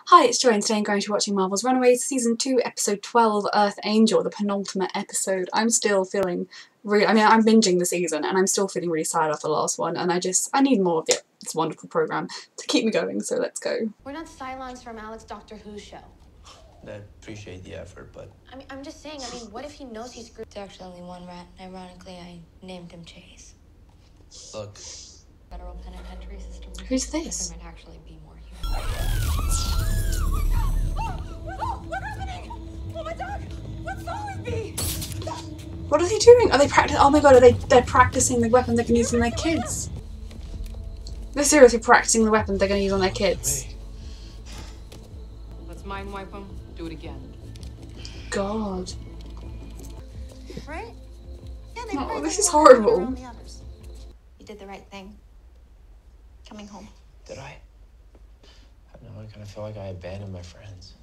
Hi, it's Joy and today I'm going to be watching Marvel's Runaways Season 2, Episode 12, Earth Angel, the penultimate episode. I'm still feeling really, I'm binging the season and I'm still feeling really sad after the last one and I need more of it. It's a wonderful programme to keep me going, so let's go. We're not Cylons from Alex Doctor Who show. I appreciate the effort, but... I'm just saying, what if he knows he's screwed? There's actually only one rat, and ironically I named him Chase. Look. Federal penitentiary system. Who's this? There might actually be more human. What's happening? Oh, my dog! What's wrong with me? What are they doing? Are they practicing? Oh my god, they're practicing the weapon they can use on their kids. They're seriously practicing the weapon they're going to use on their kids. Let's mind wipe them. Do it again. God. Right? Yeah, Oh, this is horrible. You did the right thing. Coming home. Did I? I don't know, I kind of feel like I abandoned my friends.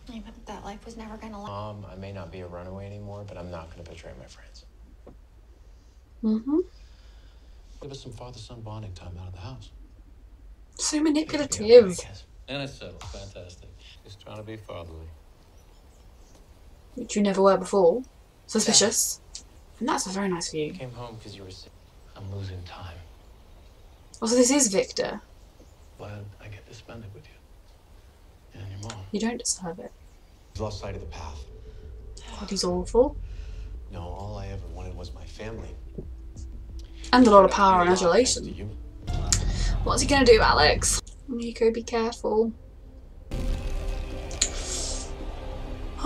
I meant that life was never gonna last. Mom, I may not be a runaway anymore, but I'm not going to betray my friends. Mm-hmm. Give us some father-son bonding time out of the house. So manipulative. And it's settled. Fantastic. Just trying to be fatherly. Which you never were before. Suspicious. And that's a very nice view. I came home because you were sick. I'm losing time. Also, this is Victor. Glad I get to spend it with you. And your mom. You don't deserve it. He's lost sight of the path. God, he's awful. No, all I ever wanted was my family. And a lot of power and Thanks to adulation. you. What's he gonna do, Alex? Nico, be careful.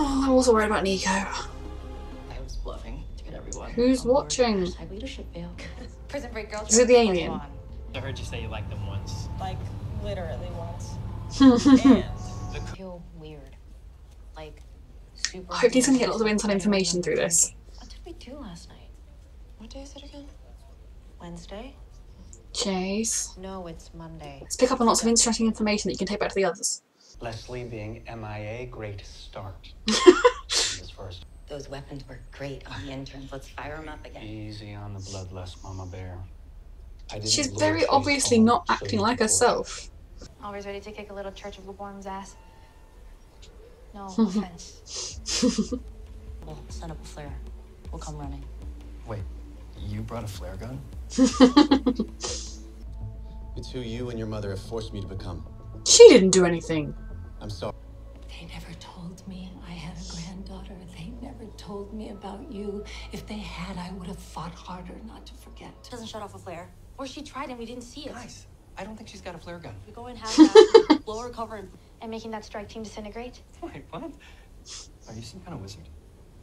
Oh, I'm also worried about Nico. I was bluffing to get everyone. Who's watching? My leadership failed. Prison break girls. Is it the alien? I heard you say you liked them once. Like, literally once. I feel weird. Like, super. I hope he's gonna get lots of inside information through this. What did we do last night? What day is it again? Wednesday? Chase. No, it's Monday. Let's pick up on lots of interesting information that you can take back to the others. Leslie being MIA, great start. This first. Those weapons were great on the interns. Let's fire them up again. Easy on the bloodlust, Mama Bear. I didn't She's lure very Chase obviously home, not so acting you like could herself. Always ready to kick a little Church of Lukewarm's ass. No offense. We'll set up a flare. We'll come running. Wait, you brought a flare gun? It's who you and your mother have forced me to become. She didn't do anything. I'm sorry. They never told me I had a granddaughter. They never told me about you. If they had, I would have fought harder not to forget. Doesn't shut off a flare. Or she tried and we didn't see it. Guys, I don't think she's got a flare gun. We go in half-assed, blow her cover, and making that strike team disintegrate. Wait, what? Are you some kind of wizard?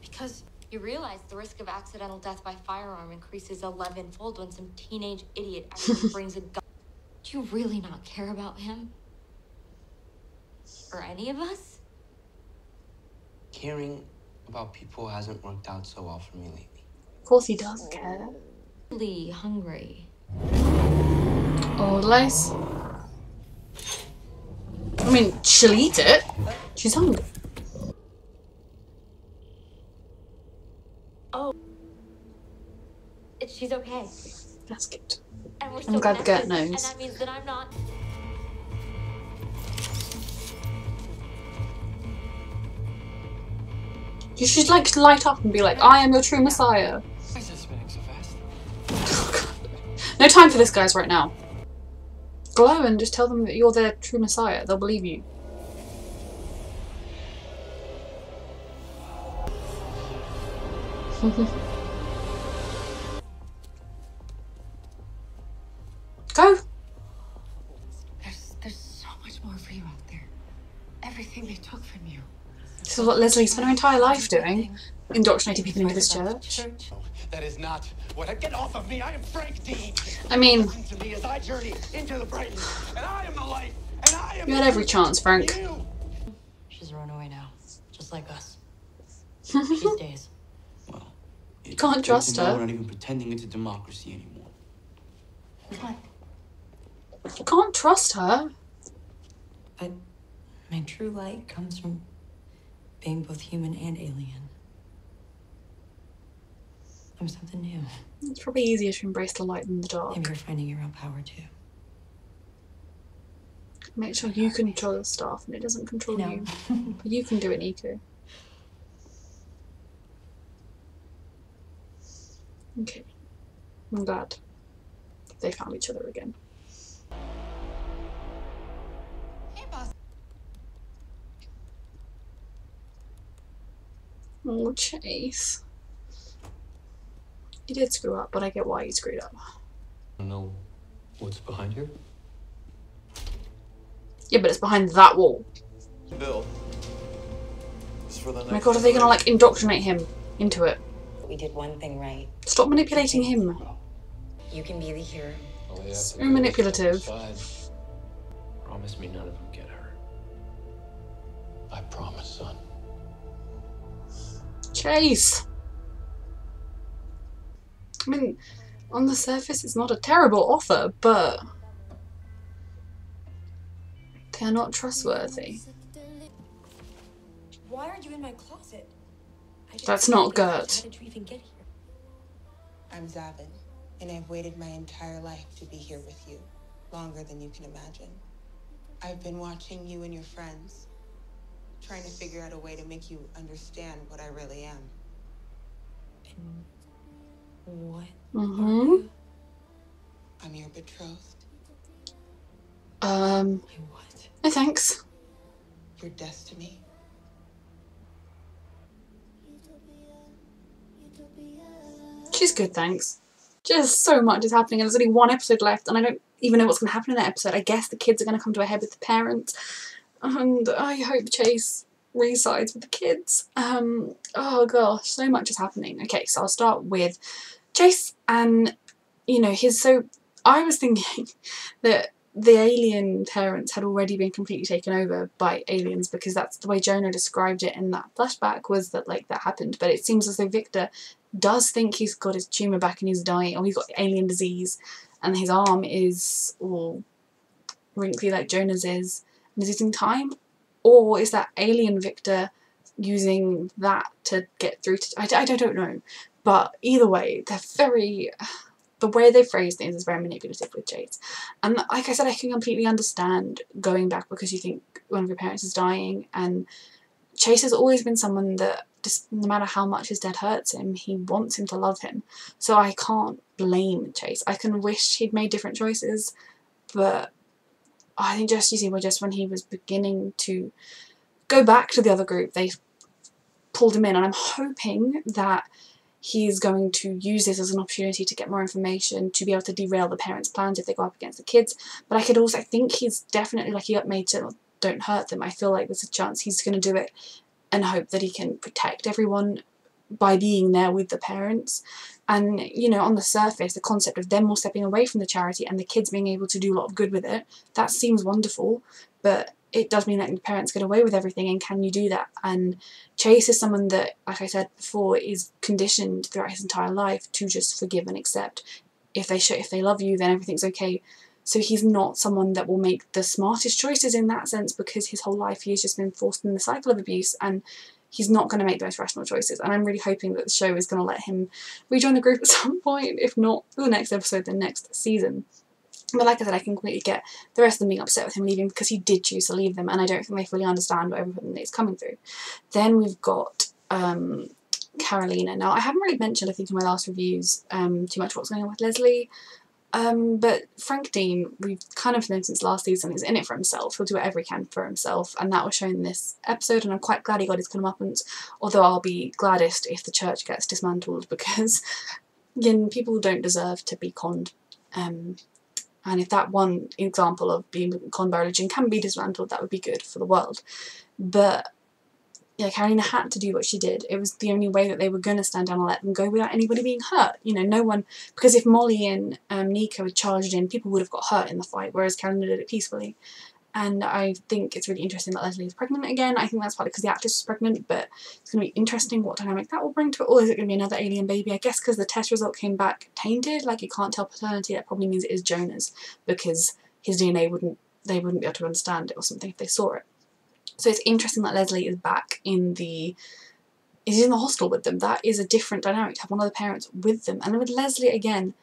Because You realize the risk of accidental death by firearm increases 11-fold when some teenage idiot actually brings a gun. Do you really not care about him? Or any of us? Caring about people hasn't worked out so well for me lately. Of course he does care. Really hungry. Oh, Liz. I mean, she'll eat it. She's hungry. Oh. She's okay. That's good. And we're I'm still glad the connected, goat and knows. that means that I'm not. You should like light up and be like, I am your true messiah. Why is it spinning so fast? No time for this, guys, right now. Glow and just tell them that you're their true messiah. They'll believe you. Go. There's so much more for you out there. Everything they took from you. This is what Leslie spent her entire life doing. Indoctrinating people into this church. That is not what I get off of me. I am Frank Dean. I mean, Listen to me as I journey into the Brighton. And I am the light. And I am you had every chance, Frank. you. She's a runaway now, just like us. She stays. Well, You can't trust her. We're not even pretending it's a democracy anymore. You can't trust her. But my true light comes from being both human and alien. I'm something new. It's probably easier to embrace the light than the dark. Maybe you're finding your own power too. Make sure you control the staff and it doesn't control you. But you can do it, Nico. Okay. I'm glad they found each other again. Hey, boss. Oh, Chase. You did screw up, but I get why you screwed up. I don't know what's behind here. Yeah, but it's behind that wall. Bill. For the Oh my god, are they gonna like indoctrinate him into it? We did one thing right. Stop manipulating him. You can be the hero. So manipulative. Promise me none of them get hurt. I promise, son. Chase! I mean, on the surface it's not a terrible offer, but they're not trustworthy. Why are you in my closet? That's not Gert. How did you even get here? I'm Zavin, and I've waited my entire life to be here with you, longer than you can imagine. I've been watching you and your friends, trying to figure out a way to make you understand what I really am. And what? Mm-hmm. I'm your betrothed. What? No thanks. Your destiny. She's good, thanks. Just so much is happening, and there's only one episode left, and I don't even know what's going to happen in that episode. I guess the kids are going to come to a head with the parents, and I hope Chase re-sides with the kids. Oh gosh, so much is happening. Okay, so I'll start with Chase, and you know, so I was thinking that the alien parents had already been completely taken over by aliens, because that's the way Jonah described it in that flashback, was that like that happened. But it seems as though Victor does think he's got his tumour back and he's dying, or he's got alien disease and his arm is all wrinkly like Jonah's is, and is using time? Or is that alien Victor using that to get through to... I don't know. But either way, they're very... The way they phrase things is very manipulative with Chase. And like I said, I can completely understand going back because you think one of your parents is dying, and Chase has always been someone that, just no matter how much his dad hurts him, he wants him to love him. So I can't blame Chase. I can wish he'd made different choices, but I think just, you see, just when he was beginning to go back to the other group, they pulled him in, and I'm hoping that he's going to use this as an opportunity to get more information, to be able to derail the parents' plans if they go up against the kids. But I could also think he's definitely, like, he got made to don't hurt them. I feel like there's a chance he's going to do it and hope that he can protect everyone by being there with the parents. And, you know, on the surface, the concept of them all stepping away from the charity and the kids being able to do a lot of good with it, that seems wonderful, but it does mean that the parents get away with everything, and can you do that? And Chase is someone that, like I said before, is conditioned throughout his entire life to just forgive and accept. If they love you, then everything's okay. So he's not someone that will make the smartest choices in that sense, because his whole life he has just been forced in the cycle of abuse, and he's not going to make the most rational choices. And I'm really hoping that the show is going to let him rejoin the group at some point, if not the next episode, the next season. But like I said, I can completely get the rest of them being upset with him leaving, because he did choose to leave them, and I don't think they fully understand what everything is coming through. Then we've got Carolina. Now, I haven't really mentioned, I think, in my last reviews too much what's going on with Leslie. But Frank Dean, we've kind of known since last season, is in it for himself. He'll do whatever he can for himself, and that was shown in this episode, and I'm quite glad he got his comeuppance, although I'll be gladdest if the church gets dismantled, because, again, people don't deserve to be conned. And if that one example of being conned by religion can be dismantled, that would be good for the world. But yeah, Carolina had to do what she did. It was the only way that they were going to stand down and let them go without anybody being hurt. You know, no one... Because if Molly and Nico had charged in, people would have got hurt in the fight, whereas Carolina did it peacefully. And I think it's really interesting that Leslie is pregnant again. I think that's partly because the actress was pregnant, but it's going to be interesting what dynamic that will bring to it. Or is it going to be another alien baby? I guess because the test result came back tainted, like you can't tell paternity, that probably means it is Jonah's, because his DNA they wouldn't be able to understand it or something if they saw it. So it's interesting that Leslie is back in the hostel with them. That is a different dynamic, to have one of the parents with them. And with Leslie again,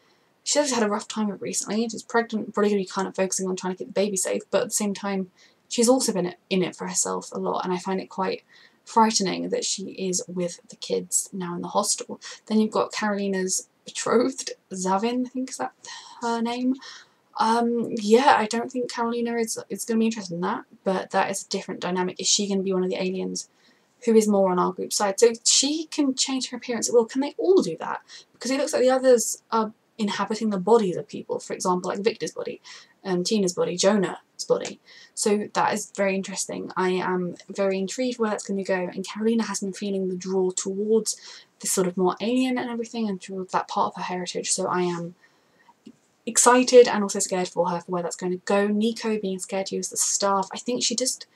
she says she's had a rough time of it recently. She's pregnant, probably going to be kind of focusing on trying to keep the baby safe, but at the same time, she's also been in it for herself a lot, and I find it quite frightening that she is with the kids now in the hostel. Then you've got Carolina's betrothed, Zavin, I think is that her name. Yeah, I don't think Carolina is going to be interested in that, but that is a different dynamic. Is she going to be one of the aliens who is more on our group side? So she can change her appearance at will. Can they all do that? Because it looks like the others are inhabiting the bodies of people, for example, like Victor's body, Tina's body, Jonah's body. So that is very interesting. I am very intrigued where that's going to go, and Carolina has been feeling the draw towards this sort of more alien and everything, and towards that part of her heritage, so I am excited and also scared for her for where that's going to go. Nico being scared to use the staff, I think she just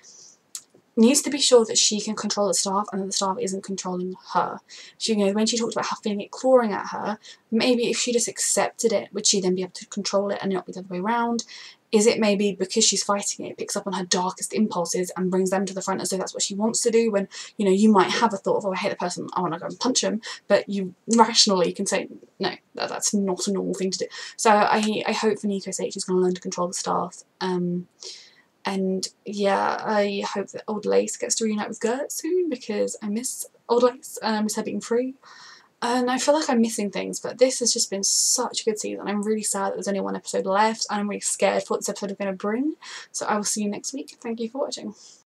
needs to be sure that she can control the staff and that the staff isn't controlling her. She, you know, when she talked about how feeling it clawing at her, maybe if she just accepted it, would she then be able to control it and not be the other way around? Is it maybe because she's fighting it, picks up on her darkest impulses and brings them to the front as though that's what she wants to do, when, you know, you might have a thought of, oh, I hate the person, I want to go and punch him, but you rationally can say, no, that's not a normal thing to do. So I hope for Nico's sake she's going to learn to control the staff. And yeah, I hope that Old Lace gets to reunite with Gert soon, because I miss Old Lace and I miss her being free. And I feel like I'm missing things, but this has just been such a good season. I'm really sad that there's only one episode left, and I'm really scared for what this episode is going to bring. So I will see you next week. Thank you for watching.